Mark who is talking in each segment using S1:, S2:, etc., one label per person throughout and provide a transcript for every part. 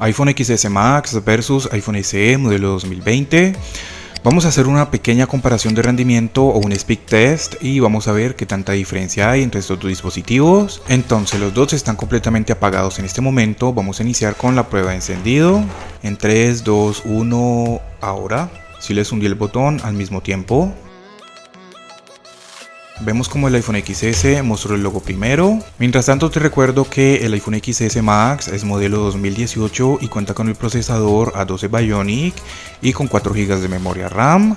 S1: iPhone XS Max versus iPhone SE modelo 2020. Vamos a hacer una pequeña comparación de rendimiento o un speed test y vamos a ver qué tanta diferencia hay entre estos dos dispositivos. Entonces los dos están completamente apagados en este momento. Vamos a iniciar con la prueba de encendido. En 3, 2, 1, ahora. Si les hundí el botón al mismo tiempo. Vemos como el iPhone XS mostró el logo primero. Mientras tanto te recuerdo que el iPhone XS Max es modelo 2018 y cuenta con el procesador A12 Bionic y con 4 GB de memoria RAM.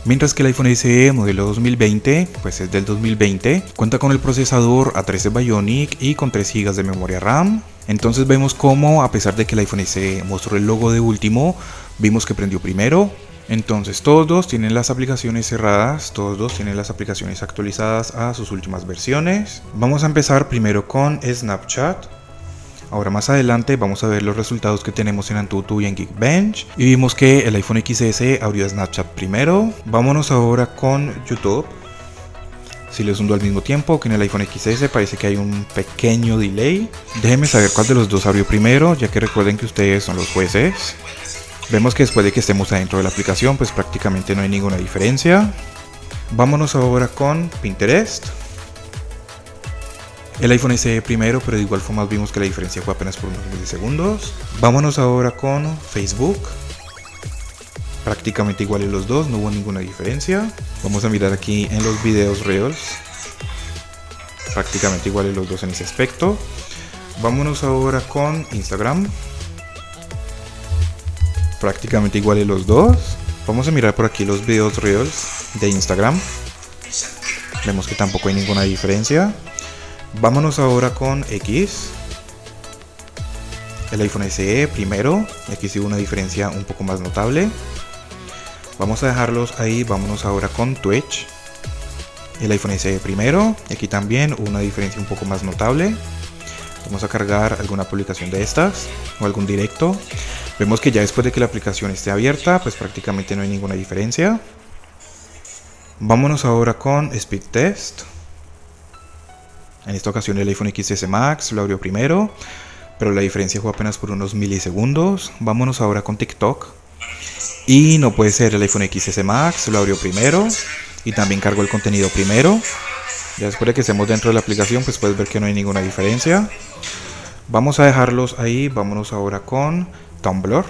S1: Mientras que el iPhone SE modelo 2020, pues es del 2020, cuenta con el procesador A13 Bionic y con 3 GB de memoria RAM. Entonces vemos como, a pesar de que el iPhone SE mostró el logo de último, vimos que prendió primero. Entonces todos dos tienen las aplicaciones cerradas, todos dos tienen las aplicaciones actualizadas a sus últimas versiones. Vamos a empezar primero con Snapchat. Ahora más adelante vamos a ver los resultados que tenemos en Antutu y en Geekbench. Y vimos que el iPhone XS abrió Snapchat primero. Vámonos ahora con YouTube. Si les hundo al mismo tiempo que en el iPhone XS parece que hay un pequeño delay. Déjenme saber cuál de los dos abrió primero, ya que recuerden que ustedes son los jueces. Vemos que después de que estemos adentro de la aplicación, pues prácticamente no hay ninguna diferencia. Vámonos ahora con Pinterest. El iPhone SE primero, pero de igual forma vimos que la diferencia fue apenas por unos milisegundos. Vámonos ahora con Facebook. Prácticamente iguales los dos, no hubo ninguna diferencia. Vamos a mirar aquí en los videos Reels. Prácticamente iguales los dos en ese aspecto. Vámonos ahora con Instagram. Prácticamente iguales los dos. Vamos a mirar por aquí los videos Reels de Instagram. Vemos que tampoco hay ninguna diferencia. Vámonos ahora con X. El iPhone SE primero. Aquí sí hubo una diferencia un poco más notable. Vamos a dejarlos ahí. Vámonos ahora con Twitch. El iPhone SE primero. Aquí también hubo una diferencia un poco más notable. Vamos a cargar alguna publicación de estas o algún directo. Vemos que ya después de que la aplicación esté abierta, pues prácticamente no hay ninguna diferencia. Vámonos ahora con Speed Test. En esta ocasión el iPhone XS Max lo abrió primero, pero la diferencia fue apenas por unos milisegundos. Vámonos ahora con TikTok. Y no puede ser, el iPhone XS Max lo abrió primero y también cargó el contenido primero. Ya después de que estemos dentro de la aplicación, pues puedes ver que no hay ninguna diferencia. Vamos a dejarlos ahí. Vámonos ahora con Tumblr.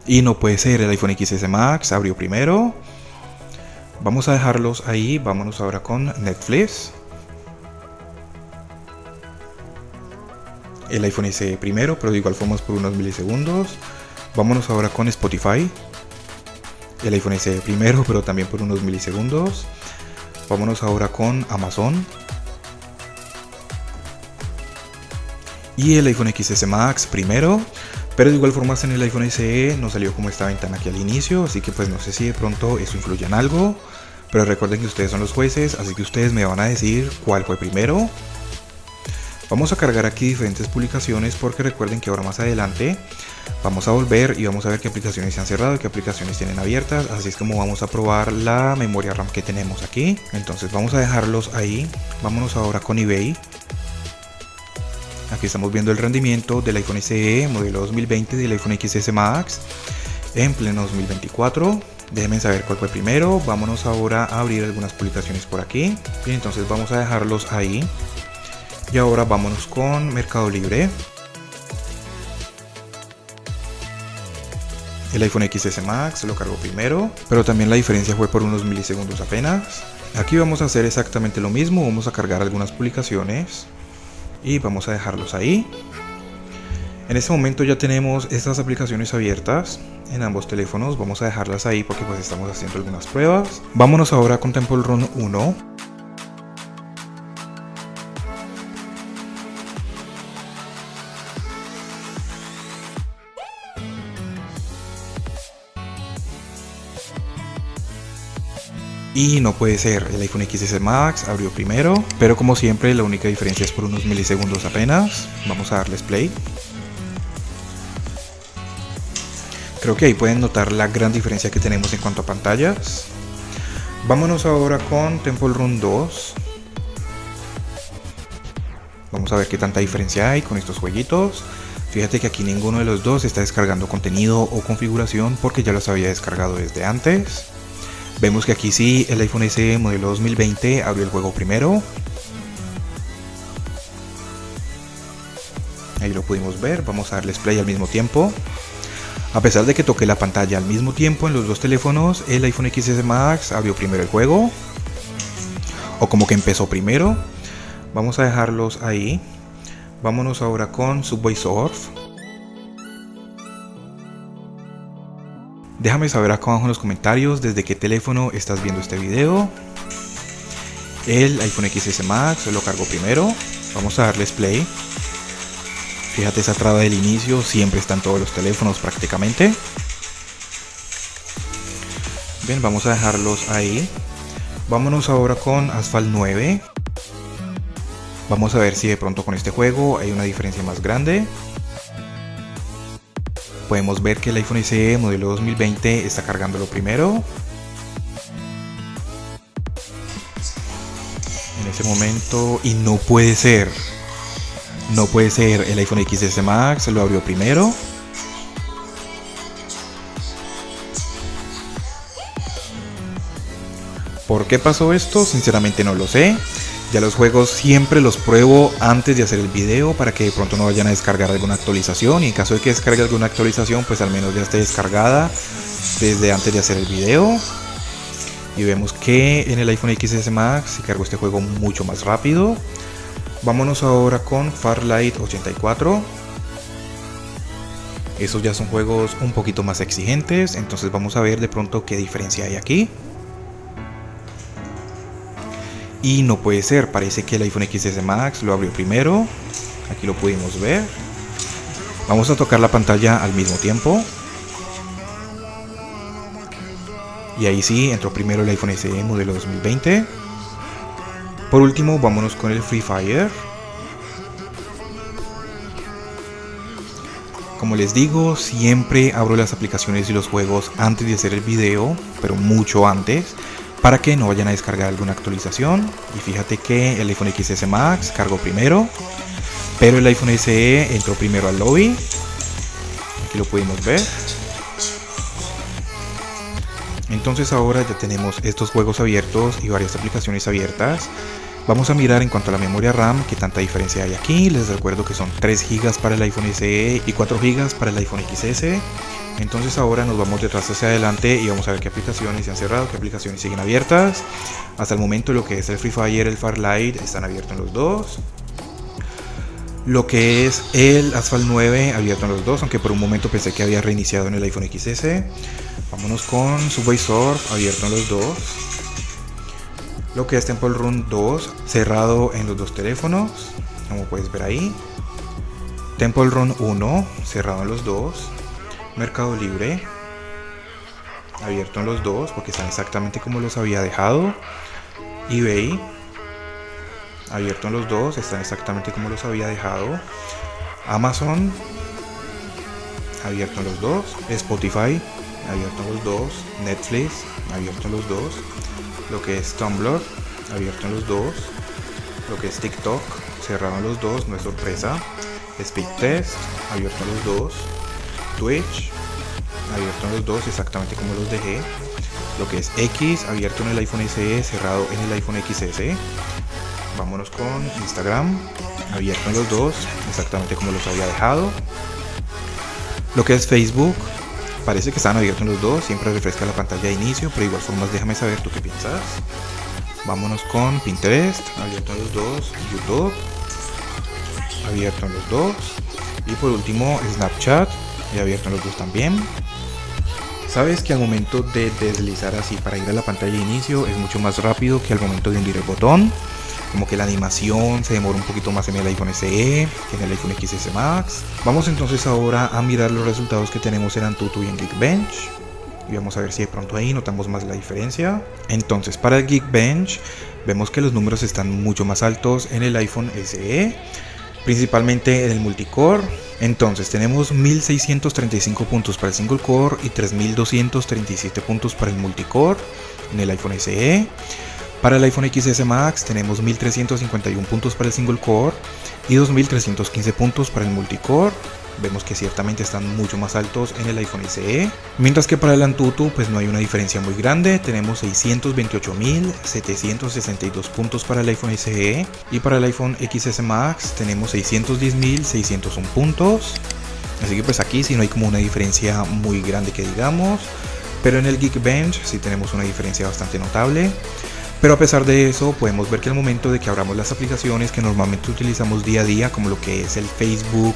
S1: Y no puede ser, el iPhone XS Max abrió primero. Vamos a dejarlos ahí. Vámonos ahora con Netflix. El iPhone SE primero, pero de igual forma es por unos milisegundos. Vámonos ahora con Spotify. El iPhone SE primero, pero también por unos milisegundos. Vámonos ahora con Amazon. Y el iPhone XS Max primero, pero de igual forma en el iPhone SE no salió como esta ventana aquí al inicio, así que pues no sé si de pronto eso influye en algo, pero recuerden que ustedes son los jueces, así que ustedes me van a decir cuál fue primero. Vamos a cargar aquí diferentes publicaciones porque recuerden que ahora más adelante vamos a volver y vamos a ver qué aplicaciones se han cerrado y qué aplicaciones tienen abiertas, así es como vamos a probar la memoria RAM que tenemos aquí. Entonces vamos a dejarlos ahí. Vámonos ahora con eBay. Aquí estamos viendo el rendimiento del iPhone SE modelo 2020 y del iPhone XS Max en pleno 2024. Déjenme saber cuál fue primero. Vámonos ahora a abrir algunas publicaciones por aquí. Bien, entonces vamos a dejarlos ahí. Y ahora vámonos con Mercado Libre. El iPhone XS Max lo cargó primero, pero también la diferencia fue por unos milisegundos apenas. Aquí vamos a hacer exactamente lo mismo. Vamos a cargar algunas publicaciones y vamos a dejarlos ahí. En este momento ya tenemos estas aplicaciones abiertas en ambos teléfonos. Vamos a dejarlas ahí porque pues estamos haciendo algunas pruebas. Vámonos ahora con Temple Run 1. Y no puede ser, el iPhone XS Max abrió primero, pero como siempre la única diferencia es por unos milisegundos apenas. Vamos a darles play. Creo que ahí pueden notar la gran diferencia que tenemos en cuanto a pantallas. Vámonos ahora con Temple Run 2. Vamos a ver qué tanta diferencia hay con estos jueguitos. Fíjate que aquí ninguno de los dos está descargando contenido o configuración porque ya los había descargado desde antes. Vemos que aquí sí el iPhone SE modelo 2020 abrió el juego primero. Ahí lo pudimos ver, vamos a darles play al mismo tiempo. A pesar de que toqué la pantalla al mismo tiempo en los dos teléfonos, el iPhone XS Max abrió primero el juego. O como que empezó primero. Vamos a dejarlos ahí. Vámonos ahora con Subway Surf. Déjame saber acá abajo en los comentarios desde qué teléfono estás viendo este video. El iPhone XS Max lo cargó primero. Vamos a darles play. Fíjate esa traba del inicio, siempre está en todos los teléfonos prácticamente. Bien, vamos a dejarlos ahí. Vámonos ahora con Asphalt 9. Vamos a ver si de pronto con este juego hay una diferencia más grande. Podemos ver que el iPhone SE modelo 2020 está cargándolo primero. En ese momento, y no puede ser. No puede ser, el iPhone XS Max lo abrió primero. ¿Por qué pasó esto? Sinceramente no lo sé. Ya los juegos siempre los pruebo antes de hacer el video para que de pronto no vayan a descargar alguna actualización. Y en caso de que descargue alguna actualización, pues al menos ya esté descargada desde antes de hacer el video. Y vemos que en el iPhone XS Max se cargó este juego mucho más rápido. Vámonos ahora con Farlight 84. Esos ya son juegos un poquito más exigentes, entonces vamos a ver de pronto qué diferencia hay aquí. Y no puede ser, parece que el iPhone XS Max lo abrió primero. Aquí lo pudimos ver. Vamos a tocar la pantalla al mismo tiempo. Y ahí sí, entró primero el iPhone SE modelo 2020. Por último, vámonos con el Free Fire. Como les digo, siempre abro las aplicaciones y los juegos antes de hacer el video, pero mucho antes, para que no vayan a descargar alguna actualización. Y fíjate que el iPhone XS Max cargó primero, pero el iPhone SE entró primero al lobby. Aquí lo pudimos ver. Entonces ahora ya tenemos estos juegos abiertos y varias aplicaciones abiertas. Vamos a mirar en cuanto a la memoria RAM qué tanta diferencia hay aquí. Les recuerdo que son 3 GB para el iPhone SE y 4 GB para el iPhone XS. Entonces ahora nos vamos detrás hacia adelante y vamos a ver qué aplicaciones se han cerrado, qué aplicaciones siguen abiertas. Hasta el momento lo que es el Free Fire, el Farlight están abiertos en los dos. Lo que es el Asphalt 9 abierto en los dos, aunque por un momento pensé que había reiniciado en el iPhone XS. Vámonos con Subway Surf abierto en los dos. Lo que es Temple Run 2 cerrado en los dos teléfonos, como puedes ver ahí. Temple Run 1 cerrado en los dos. Mercado Libre abierto en los dos porque están exactamente como los había dejado. eBay abierto en los dos, están exactamente como los había dejado. Amazon abierto en los dos. Spotify abierto en los dos. Netflix abierto en los dos. Lo que es Tumblr abierto en los dos. Lo que es TikTok cerrado en los dos, no es sorpresa. Speedtest abierto en los dos. Twitch abierto en los dos, exactamente como los dejé. Lo que es X abierto en el iPhone SE, cerrado en el iPhone XS. Vámonos con Instagram abierto en los dos, exactamente como los había dejado. Lo que es Facebook, parece que están abiertos en los dos, siempre refresca la pantalla de inicio, pero de igual forma déjame saber tú qué piensas. Vámonos con Pinterest abierto en los dos. YouTube abierto en los dos. Y por último Snapchat abierto en los dos también. Sabes que al momento de deslizar así para ir a la pantalla de inicio es mucho más rápido que al momento de hundir el botón. Como que la animación se demora un poquito más en el iPhone SE que en el iPhone XS Max. Vamos entonces ahora a mirar los resultados que tenemos en Antutu y en Geekbench. Y vamos a ver si de pronto ahí notamos más la diferencia. Entonces para el Geekbench vemos que los números están mucho más altos en el iPhone SE. Principalmente en el multicore. Entonces tenemos 1635 puntos para el single core y 3237 puntos para el multicore en el iPhone SE. Para el iPhone XS Max tenemos 1351 puntos para el single core, y 2315 puntos para el multicore. Vemos que ciertamente están mucho más altos en el iPhone SE, mientras que para el Antutu pues no hay una diferencia muy grande. Tenemos 628.762 puntos para el iPhone SE y para el iPhone XS Max tenemos 610.601 puntos. Así que pues aquí sí no hay como una diferencia muy grande que digamos, pero en el Geekbench sí tenemos una diferencia bastante notable. Pero a pesar de eso, podemos ver que al momento de que abramos las aplicaciones que normalmente utilizamos día a día, como lo que es el Facebook,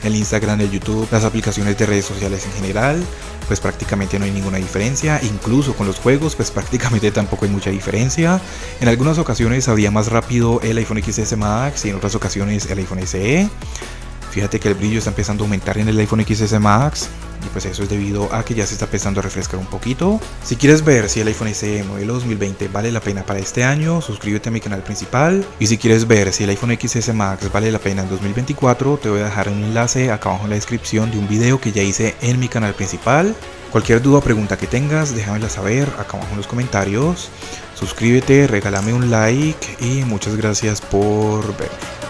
S1: el Instagram, el YouTube, las aplicaciones de redes sociales en general, pues prácticamente no hay ninguna diferencia. Incluso con los juegos, pues prácticamente tampoco hay mucha diferencia. En algunas ocasiones había más rápido el iPhone XS Max y en otras ocasiones el iPhone SE. Fíjate que el brillo está empezando a aumentar en el iPhone XS Max y pues eso es debido a que ya se está empezando a refrescar un poquito. Si quieres ver si el iPhone SE modelo 2020 vale la pena para este año, suscríbete a mi canal principal. Y si quieres ver si el iPhone XS Max vale la pena en 2024, te voy a dejar un enlace acá abajo en la descripción de un video que ya hice en mi canal principal. Cualquier duda o pregunta que tengas, déjamela saber acá abajo en los comentarios. Suscríbete, regálame un like y muchas gracias por ver.